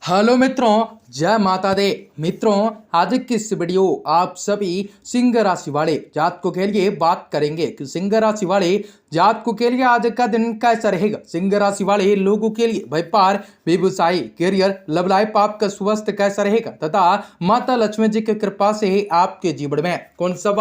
Hello मित्रों, जय माता दी। मित्रों, आज की इस वीडियो आप सभी सिंह राशि वाले जातकों के लिए बात करेंगे कि सिंह राशि वाले जातकों के लिए आज का दिन कैसा रहेगा। सिंह राशि वाले लोगों के लिए व्यापार, व्यवसाय, करियर, लव लाइफ, आपका स्वास्थ्य कैसा रहेगा तथा माता लक्ष्मी जी की कृपा से आपके जीवन में कौन सा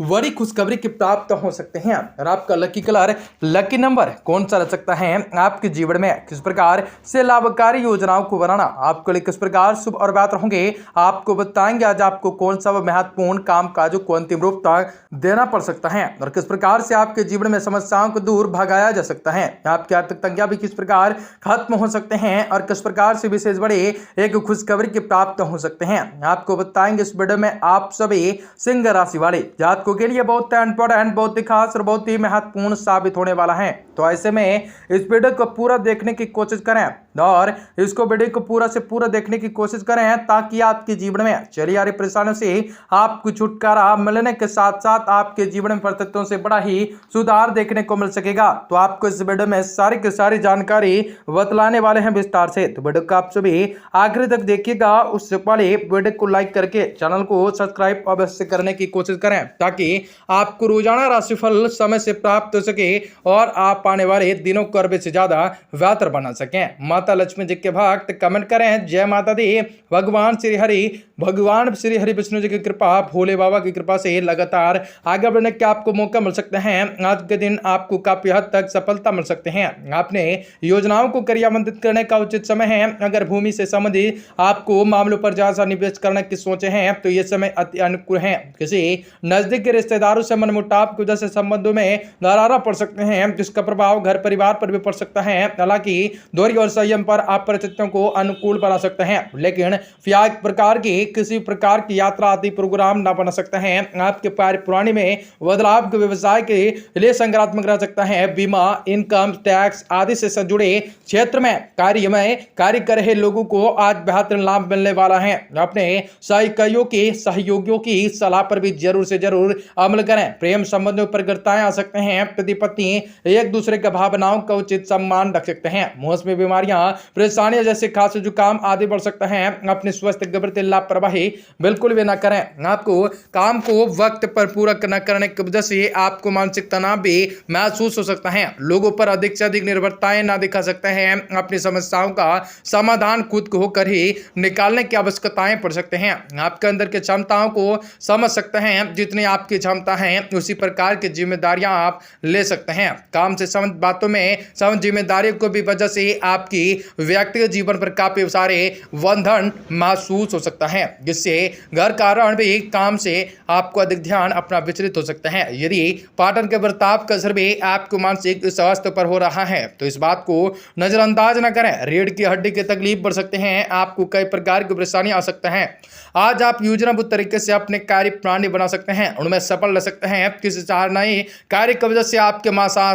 बड़ी खुशखबरी की प्राप्त हो सकते हैं और आपका लकी कलर, लकी नंबर कौन सा रह सकता है। आपके जीवन में किस प्रकार से लाभकारी योजनाओं को बनाना आपके लिए किस प्रकार शुभ और बेहतर होंगे, आपको बताएंगे। आज आपको कौन सा महत्वपूर्ण काम काजों को अंतिम रूप तक देना पड़ सकता है और किस प्रकार से आपके जीवन में समस्याओं को दूर भगाया जा सकता है। आपकी आर्थिक तंगियां भी किस प्रकार खत्म हो सकते हैं और किस प्रकार से विशेष बड़े एक खुशखबरी की प्राप्त हो सकते हैं, आपको बताएंगे इस वीडियो में। आप सभी सिंह राशि वाले जातकों के लिए बहुत इंपॉर्टेंट, बहुत ही खास और बहुत ही महत्वपूर्ण साबित होने वाला है। तो ऐसे में इस वीडियो को पूरा देखने की कोशिश करें और इसको वीडियो को पूरा से पूरा देखने की कोशिश करें ताकि आपके जीवन में चली आ रही परेशानियों से आपको छुटकारा मिलने के साथ साथ आपके जीवन में परिस्थितियों से बड़ा ही सुधार देखने को मिल सकेगा। तो आपको इस वीडियो में सारी की सारी जानकारी बतलाने वाले हैं विस्तार से। तो वीडियो को आप सभी आखिर तक देखिएगा। उससे पहले वीडियो को लाइक करके चैनल को सब्सक्राइब अवश्य करने की कोशिश करें ताकि आपको रोजाना राशिफल समय से प्राप्त हो सके और आप आने वाले दिनों को अरबे से ज्यादा बेहतर बना सकें। माता लक्ष्मी जी के भक्त कमेंट करें जय माता दी। भगवान श्री हरि विष्णु जी की कृपा, भोले बाबा की कृपा से लगातार आगे बढ़ने का आपको मौका मिल सकता है। आज के दिन आपको काफी हद तक सफलता मिल सकते हैं। आपने योजनाओं को क्रियान्वित करने का उचित समय है। अगर भूमि से संबंधित आपको मामलों पर ज्यादा निवेश करने की सोचे हैं तो ये समय अति अनुकूल है। किसी नजदीक के रिश्तेदारों से मनमुटाव की वजह से संबंधों में दरार पड़ सकते हैं, जिसका प्रभाव घर परिवार पर भी पड़ सकता है। हालांकि धैर्य और संयम पर आप परिस्थितियों को अनुकूल बना सकते हैं, लेकिन प्रकार की किसी प्रकार की यात्रा आदि प्रोग्राम न बना सकते हैं। आपके पुरानी में बदलाव के व्यवसाय के लिए सकारात्मक रह सकता है। बीमा, इनकम टैक्स आदि से जुड़े क्षेत्र में कार्य कर रहे लोगों को आज बेहतर लाभ मिलने वाला है। अपने सहयोगियों की सलाह पर भी जरूर से जरूर अमल करें। प्रेम संबंधों पर गिरताएं आ सकते हैं। पति पत्नी एक दूसरे के भावनाओं का उचित सम्मान रख सकते हैं। मौसमी बीमारियां, परेशानियां जैसे खांसी जुकाम आदि बढ़ सकता है। अपने स्वास्थ्य के प्रति लापरवाही बिल्कुल भी ना करें। आपको काम को वक्त पर पूरा न करने की वजह से आपको मानसिक तनाव भी महसूस हो सकता है। लोगों पर अधिक से अधिक निर्भरताएं ना दिखा सकते हैं। अपनी समस्याओं का समाधान खुद को होकर ही निकालने की आवश्यकताएं पड़ सकते हैं। आपके अंदर की क्षमताओं को समझ सकते हैं। जितनी आपकी क्षमता है उसी प्रकार की जिम्मेदारियां आप ले सकते हैं। काम से संबंधित बातों में जिम्मेदारियों को भी वजह से आपकी व्यक्तिगत जीवन पर काफी सारे बंधन महसूस हो सकता है, जिससे घर कारण भी काम से आपको अधिक ध्यान अपना विचलित हो सकता है। यदि पार्टनर के बर्ताव का असर भी आपको मानसिक स्वास्थ्य पर हो रहा है तो इस बात को नजरअंदाज न करें। रीढ़ की हड्डी की तकलीफ बढ़ सकते हैं। आपको कई प्रकार की परेशानी आ सकता है। आज आप योजनाबद्ध तरीके से अपने कार्य प्रणाली बना सकते हैं, उनमें सफल रह सकते हैं। किसी नए कार्य की वजह से आपके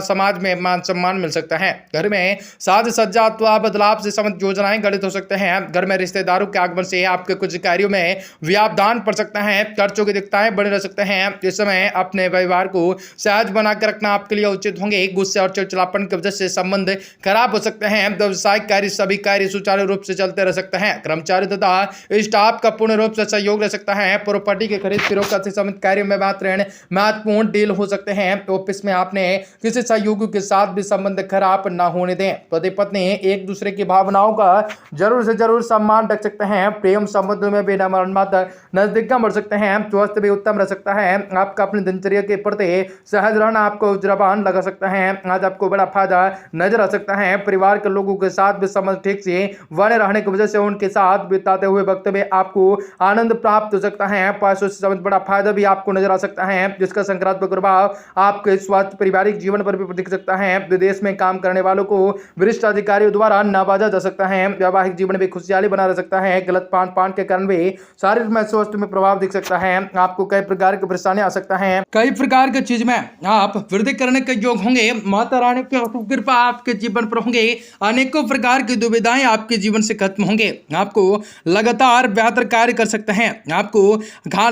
समाज में मान सम्मान मिल सकता है। घर में साज सज्जा अथवा बदलाव से संबंधित योजनाएं गठित हो सकते हैं। घर में रिश्तेदारों के आगमन से आपके कुछ कार्यों में व्यवधान पड़ सकता है। खर्चों की दिक्कतें बने रह सकते हैं। इस समय अपने व्यवहार को सहज बनाकर रखना आपके लिए उचित होंगे। गुस्से और चिड़चिड़ापन की वजह से संबंध खराब हो सकते हैं। व्यवसायिक कार्य सभी कार्य सुचारू रूप से चलते रह सकते हैं। कर्मचारी तथा स्टाफ का पूर्ण रूप से सहयोग रह सकता है। प्रॉपर्टी के खरीद फरोख्त से संबंधित कार्यों में महत्वपूर्ण डील हो सकते हैं। ऑफिस में आपने किसी सहयोगी के साथ भी संबंध खराब ना होने दें। पति पत्नी एक दूसरे की भावनाओं का जरूर से जरूर सम्मान रख सकते हैं। प्रेम संबंधों में भी नजदीक बढ़ सकते हैं। स्वास्थ्य भी उत्तम रह सकता है। आपका अपनी दिनचर्या के प्रति सहज रहना आपको जबान लगा सकता है। आज आपको बड़ा फायदा नजर आ सकता है। परिवार के लोगों के साथ भी संबंध ठीक से बने रहने की वजह से उनके साथ बिताते हुए वक्त में आपको आनंद प्राप्त हो सकता है। पैसों से संबंधित बड़ा फायदा भी आपको नजर आ सकता है, जिसका सकारात्मक प्रभाव आपके स्वास्थ्य पारिवारिक जीवन पर भी दिख सकता है। विदेश में काम करने वालों को वरिष्ठ अधिकारियों द्वारा नवाजा जा सकता है। वैवाहिक जीवन में खुशहाली बना रह सकता सकता है। गलत खान पान के कारण भी शारीरिक में स्वास्थ्य में प्रभाव दिख सकता है। आपको कई प्रकार की परेशानी आ सकता है। कई प्रकार की चीज में आप वृद्धि करने के योग होंगे। माता रानी की कृपा आपके जीवन पर होंगे। अनेकों प्रकार की दुविधाएं आपके जीवन से खत्म होंगे। आपको लगातार बेहतर कार्य कर सकते हैं। आपको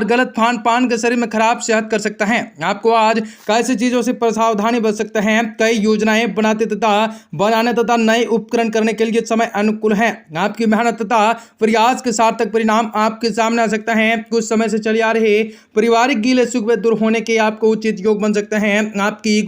गलत खान पान के शरीर में खराब सेहत कर सकता है। आपको आज कैसी चीजों से सावधानी बच सकते हैं। कई योजनाएं बनाने तथा नए उपकरण करने के लिए समय अनुकूल है। आपकी मेहनत तथा प्रयास के सार्थक परिणाम आपके सामने आ सकता है। कुछ समय से चले आ रहे पारिवारिक गिले सुख दूर होने के आपको उचित योग बन सकते हैं। आपकी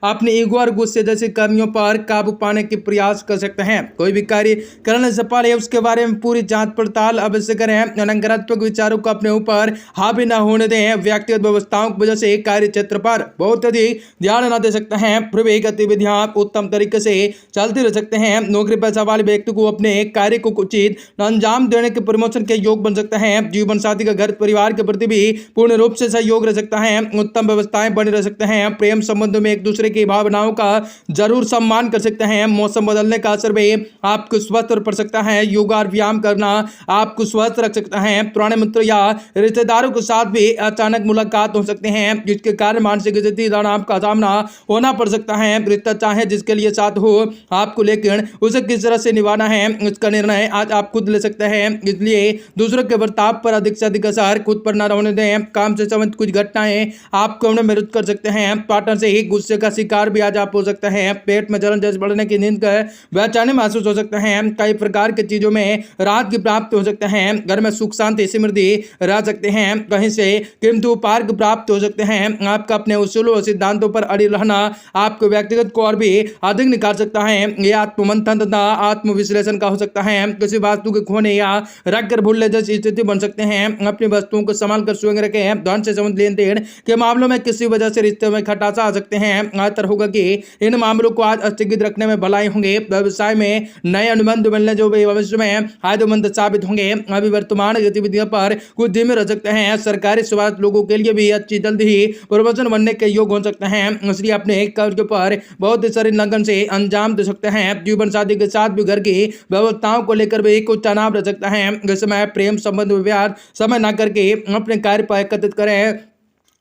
अपने ईगो और गुस्से जैसी कमियों पर काबू पाने के प्रयास कर सकते हैं। कोई भी कार्य करने से पहले उसके बारे में पूरी जांच पड़ताल अवश्य करें। नकारात्मक विचारों को अपने ऊपर हावी न होने दें। व्यक्तिगत व्यवस्थाओं की वजह से कार्य क्षेत्र पर बहुत अधिक ध्यान न दे सकते हैं। फिर भी गतिविधियां उत्तम तरीके से चलती रह सकते हैं। नौकरी पेशा वाले व्यक्ति को अपने कार्य को उचित अंजाम देने के प्रमोशन के योग बन सकते हैं। जीवन साथी का घर परिवार के प्रति भी पूर्ण रूप से सहयोग रह सकता है। उत्तम व्यवस्थाएं बनी रह सकते हैं। प्रेम संबंधों में एक दूसरे की भावनाओं का जरूर सम्मान कर सकते हैं। मौसम बदलने का असर भी आपको स्वस्थ पड़ सकता है। योगा और व्यायाम करना आपको स्वस्थ रख सकता है। पुराने मित्रों या रिश्तेदारों के साथ भी अचानक मुलाकात हो सकते हैं, जिसके कारण मानसिक स्थिति तनाव का सामना होना पड़ सकता है। रिश्ता चाहे जिसके लिए साथ हो आपको, लेकिन उसे किस तरह से निभाना है इसका निर्णय आज आप खुद ले सकते हैं। इसलिए दूसरों के बर्ताव पर अधिक से अधिक असर खुद पर न होने दें। काम से संबंधित कुछ घटनाएं आपको विरुद्ध कर सकते हैं। पार्टनर से ही गुस्से का शिकार भी आज आप हो सकते हैं। पेट में जलन जैसे बढ़ने की नींद कर बेचैनी महसूस हो सकते हैं। कई प्रकार की चीजों में राहत की प्राप्ति हो सकते हैं। घर में सुख शांति समृद्धि रह सकते हैं। कहीं से कीमती उपहार की प्राप्त हो सकते हैं। आपका अपने उसूलों और सिद्धांतों पर अड़ी रहना आपको व्यक्तिगत को और भी अधिक निकाल सकता है। यह आत्ममंथन तथा आत्मविश्लेषण का हो सकता है। किसी वस्तु के खोने या रख कर भूलने जैसी स्थिति बन सकते हैं। अपनी वस्तुओं को संभाल कर स्वयं रखें। धन से संबंधित लेन देन के मामलों में किसी वजह से रिश्ते में खटासा आ सकते हैं। आतर होगा कि इन मामलों को आज स्थगित रखने में भलाई होंगे। व्यवसाय में नए अनुबंध मिलने जो भविष्य में फायदेमंद साबित होंगे। अभी वर्तमान गतिविधियों पर कुछ धीमे रह सकते हैं। सरकारी स्वास्थ्य लोगों के लिए भी अच्छी जल्द ही प्रमोशन बनने के योग हो सकते हैं। इसलिए अपने कार्य पर बहुत सारे लगन से अंजाम दे सकते हैं। जीवन साथी के साथ भी घर की व्यवस्थाओं को लेकर भी कुछ तनाव रह सकता है। इस समय प्रेम संबंध व्यवहार समय न करके अपने कार्य पर एकत्रित करें।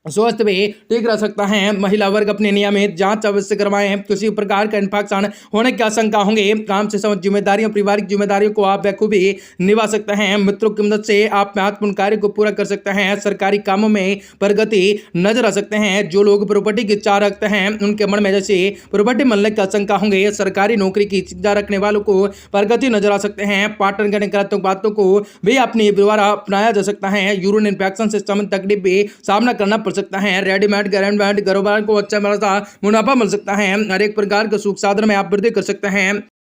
स्वास्थ्य भी ठीक रह सकता है। महिला वर्ग अपने नियमित जांच अवश्य करवाएं। किसी प्रकार का इन्फेक्शन होने की आशंका होंगे। काम से संबंधित जिम्मेदारियों पारिवारिक जिम्मेदारियों को आप बखूबी निभा सकते हैं। मित्रों की मदद से आप महत्वपूर्ण कार्य को पूरा कर सकते हैं। सरकारी कामों में प्रगति नजर आ सकते हैं। जो लोग प्रॉपर्टी की इच्छा रखते हैं उनके मन में जैसे प्रॉपर्टी मिलने की आशंका होंगे। सरकारी नौकरी की इच्छा रखने वालों को प्रगति नजर आ सकते हैं। पार्टनर के नकारात्मक बातों को भी अपने द्वारा अपनाया जा सकता है। यूरिन इन्फेक्शन से संबंधित तकलीफ भी सामना करना सकता है। रेडीमेड गारमेंट कारोबार को अच्छा खासा मुनाफा मिल सकता है। हर एक प्रकार के सुख साधन में आप वृद्धि कर सकते हैं।